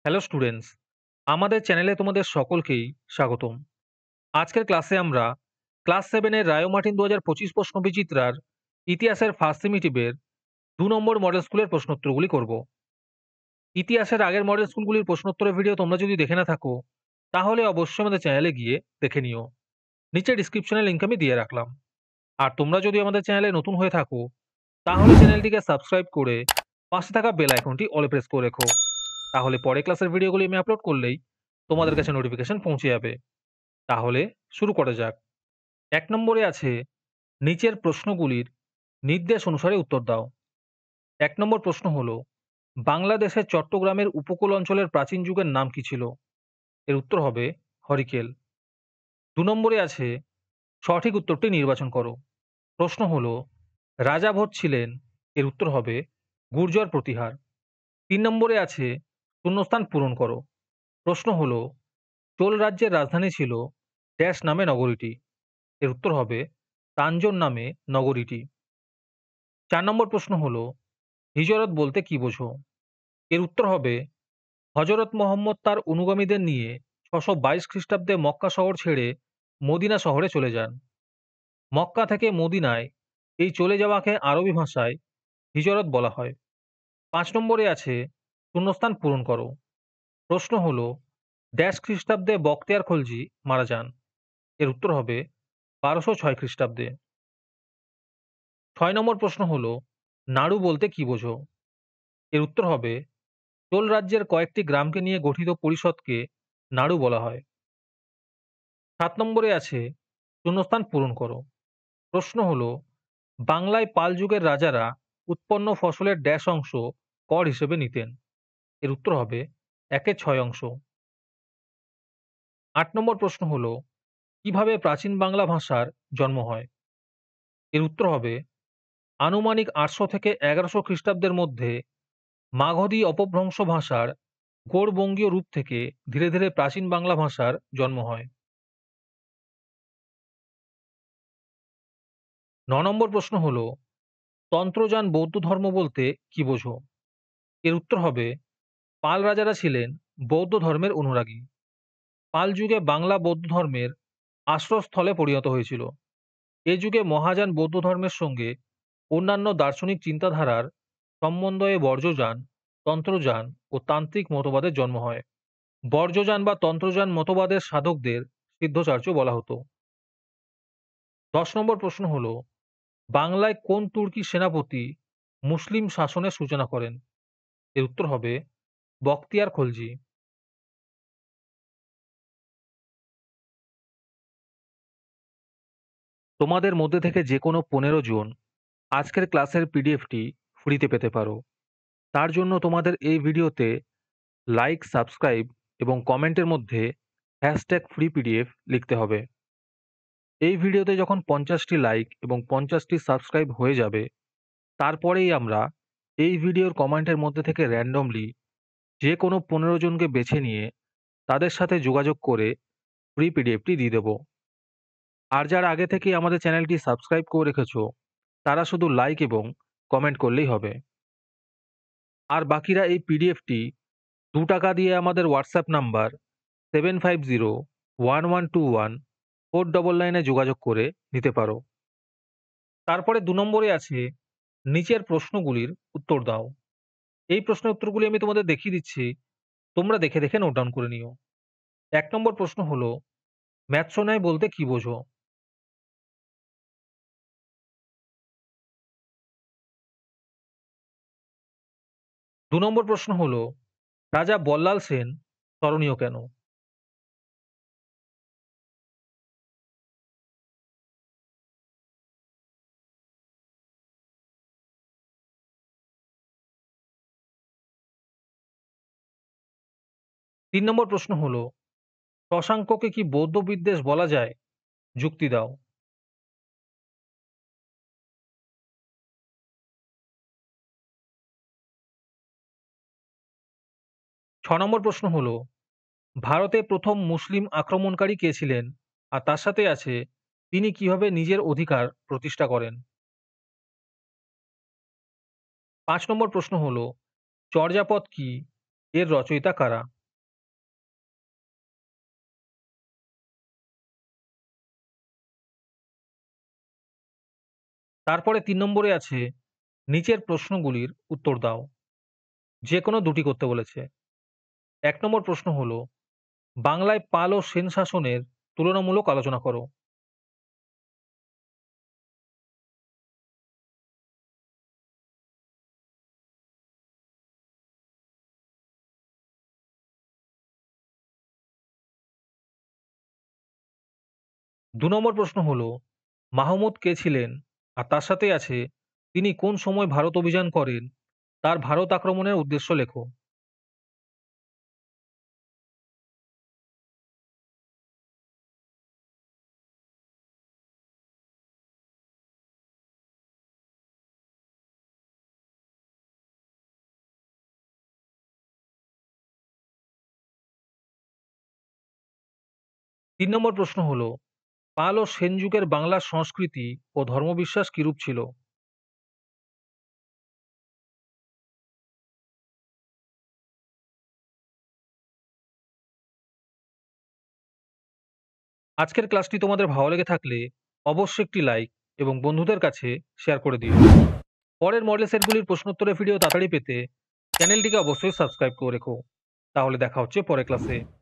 Hello students, আমাদের চ্যানেলে তোমাদের সকলকেই স্বাগতম। আজকের ক্লাসে আমরা ক্লাস 7 এর রায় ও মার্টিন 2025 প্রশ্ন বিচিত্রার ইতিহাসের ফার্স্ট সেমিটিভের 2 নম্বর মডেল স্কুলের প্রশ্নোত্তরগুলি করব। ইতিহাসের আগের মডেল স্কুলগুলির প্রশ্নোত্তরের ভিডিও তোমরা যদি দেখে না থাকো, তাহলে অবশ্যই আমাদের চ্যানেলে গিয়ে দেখে নিও। নিচে ডিসক্রিপশনে লিংক আমি দিয়ে রাখলাম। আর তোমরা যদি আমাদের চ্যানেলে নতুন হয়ে থাকো, তাহলে চ্যানেলটিকে সাবস্ক্রাইব করে পাশে থাকা বেল আইকনটি অলে প্রেস করে রেখো। তাহলে পরে ক্লাসের ভিডিওগুলি আমি আপলোড করলেই তোমাদের কাছে নোটিফিকেশন পৌঁছে যাবে। তাহলে শুরু করা যাক। ১ নম্বরে আছে নিচের প্রশ্নগুলির নির্দেশ অনুসারে উত্তর দাও। ১ নম্বর প্রশ্ন হলো, বাংলাদেশের চট্টগ্রামের উপকূল অঞ্চলের প্রাচীন যুগের নাম কি ছিল? এর উত্তর হবে হরিকেল। ২ নম্বরে আছে সঠিক উত্তরটি নির্বাচন করো। প্রশ্ন হলো, রাজা ভোট ছিলেন? এর উত্তর হবে গুর্জর প্রতিহার। ৩ নম্বরে আছে শূন্যস্থান পূরণ করো। প্রশ্ন হলো, চোল রাজ্যের রাজধানী ছিল ড্যাশ নামে নগরীটি? এর উত্তর হবে তাঞ্জন নামে নগরীটি। ৪ নম্বর প্রশ্ন হলো, হিজরত বলতে কি বোঝো? এর উত্তর হবে হজরত মোহাম্মদ তার অনুগামীদের নিয়ে ৬২২ খ্রিস্টাব্দে মক্কা শহর ছেড়ে মদিনা শহরে চলে যান। মক্কা থেকে মদিনায় এই চলে যাওয়াকে আরবি ভাষায় হিজরত বলা হয়। ৫ নম্বরে আছে শূন্যস্থান পূরণ করো। প্রশ্ন হলো, ড্যাশ খ্রিস্টাব্দে বখতিয়ার খলজি মারা যান? এর উত্তর হবে ১২০৬ খ্রিস্টাব্দে। ৬ নম্বর প্রশ্ন হলো, নাড়ু বলতে কি বোঝো? এর উত্তর হবে চোল রাজ্যের কয়েকটি গ্রামকে নিয়ে গঠিত পরিষদকে নাড়ু বলা হয়। ৭ নম্বরে আছে শূন্যস্থান পূরণ করো। প্রশ্ন হলো, বাংলায় পাল যুগের রাজারা উৎপন্ন ফসলের ড্যাশ অংশ কর হিসেবে নিতেন? এর উত্তর হবে ১/৬ অংশ। ৮ নম্বর প্রশ্ন হলো, কিভাবে প্রাচীন বাংলা ভাষার জন্ম হয়? এর উত্তর হবে আনুমানিক ৮০০ থেকে ১১০০ খ্রিস্টাব্দের মধ্যে মাগধী অপভ্রংশ ভাষার গৌড়বঙ্গীয় রূপ থেকে ধীরে ধীরে প্রাচীন বাংলা ভাষার জন্ম হয়। ৯ নম্বর প্রশ্ন হলো, তন্ত্রযান বৌদ্ধ ধর্ম বলতে কি বোঝো? এর উত্তর হবে পাল রাজারা ছিলেন বৌদ্ধ ধর্মের অনুরাগী। পাল যুগে বাংলা বৌদ্ধ ধর্মের আশ্রয়স্থলে পরিণত হয়েছিল। এ যুগে মহাযান বৌদ্ধ ধর্মের সঙ্গে অন্যান্য দার্শনিক চিন্তাধারার সমন্বয়ে বর্জযান, তন্ত্রযান ও তান্ত্রিক মতবাদের জন্ম হয়। বর্জযান বা তন্ত্রযান মতবাদের সাধকদের সিদ্ধচার্য বলা হতো। ১০ নম্বর প্রশ্ন হলো, বাংলায় কোন তুর্কি সেনাপতি মুসলিম শাসনের সূচনা করেন? এর উত্তর হবে বখতিয়ার খলজি। তোমাদের মধ্যে থেকে যে কোনো ১৫ জন আজকের ক্লাসের পিডিএফটি ফ্রিতে পেতে পারো। তার জন্য তোমাদের এই ভিডিওতে লাইক, সাবস্ক্রাইব এবং কমেন্টের মধ্যে #ফ্রি পিডিএফ লিখতে হবে। এই ভিডিওতে যখন ৫০টি লাইক এবং ৫০টি সাবস্ক্রাইব হয়ে যাবে, তারপরেই আমরা এই ভিডিওর কমেন্টের মধ্যে থেকে র্যান্ডমলি যে কোনো ১৫ জনকে বেছে নিয়ে তাদের সাথে যোগাযোগ করে ফ্রি পিডিএফটি দিয়ে দেব। আর যারা আগে থেকেই আমাদের চ্যানেলটি সাবস্ক্রাইব করে রেখেছো, তারা শুধু লাইক এবং কমেন্ট করলেই হবে। আর বাকিরা এই পিডিএফটি ৳২ দিয়ে আমাদের হোয়াটসঅ্যাপ নাম্বার 7501121499 এ যোগাযোগ করে নিতে পারো। তারপরে ২ নম্বরে আছে নিচের প্রশ্নগুলির উত্তর দাও। এই প্রশ্নের উত্তরগুলি আমি তোমাদের দেখিয়ে দিচ্ছি। তোমরা দেখে দেখে নোট ডাউন করে নিও। ১ নম্বর প্রশ্ন হলো, ম্যাথশোনাই বলতে কি বোঝো? ২ নম্বর প্রশ্ন হলো, রাজা বল্লাল সেন স্মরণীয় কেন? ৩ নম্বর প্রশ্ন হলো, শশাঙ্ককে কি বৌদ্ধ বিদ্বেষ বলা যায়? যুক্তি দাও। ৬ নম্বর প্রশ্ন হলো, ভারতে প্রথম মুসলিম আক্রমণকারী কে ছিলেন? আর তার সাথে আছে তিনি কিভাবে নিজের অধিকার প্রতিষ্ঠা করেন? ৫ নম্বর প্রশ্ন হলো, চর্যাপদ কি? এর রচয়িতা কারা? তারপরে ৩ নম্বরে আছে নিচের প্রশ্নগুলির উত্তর দাও। যেকোনো দুটি করতে বলেছে। ১ নম্বর প্রশ্ন হলো, বাংলায় পাল ও সেন শাসনের তুলনামূলক আলোচনা করো। ২ নম্বর প্রশ্ন হলো, মাহমুদ কে ছিলেন? আর তার সাথেই আছে, তিনি কোন সময় ভারত অভিযান করেন? তার ভারত আক্রমণের উদ্দেশ্য লেখো। ৩ নম্বর প্রশ্ন হলো, পাল ও সেন যুগের বাংলার সংস্কৃতি ও ধর্মবিশ্বাস কিরূপ ছিল? আজকের ক্লাসটি তোমাদের ভালো লেগে থাকলে অবশ্যই একটি লাইক এবং বন্ধুদের কাছে শেয়ার করে দিও। পরের মডেল সেটগুলির প্রশ্নোত্তরের ভিডিও তাড়াতাড়ি পেতে চ্যানেলটিকে অবশ্যই সাবস্ক্রাইব করে রেখো। তাহলে দেখা হচ্ছে পরের ক্লাসে।